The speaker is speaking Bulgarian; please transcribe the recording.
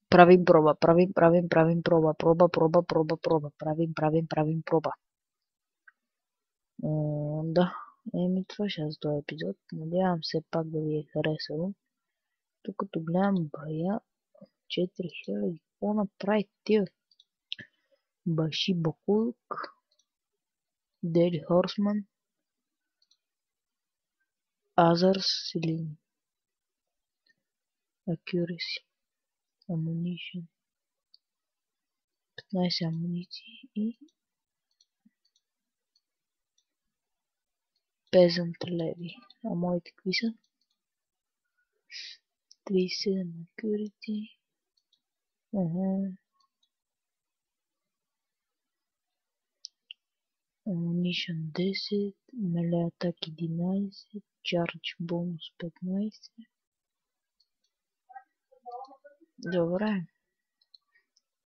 Правим проба, правим проба, проба. Правим проба. Да, това ще е за този епизод. Надявам се пак да ви е харесало. Тук като гледам бая 4000, какво направи ти? Баши Бакулк, Дели Хорсман, Others или Accuracy, Ammunition, 15 амуниции и Peasant Levy. А моите какви са? 37 Accuracy. Ammunition 10, Melee Attack 11, Charge Bonus 15. Добре.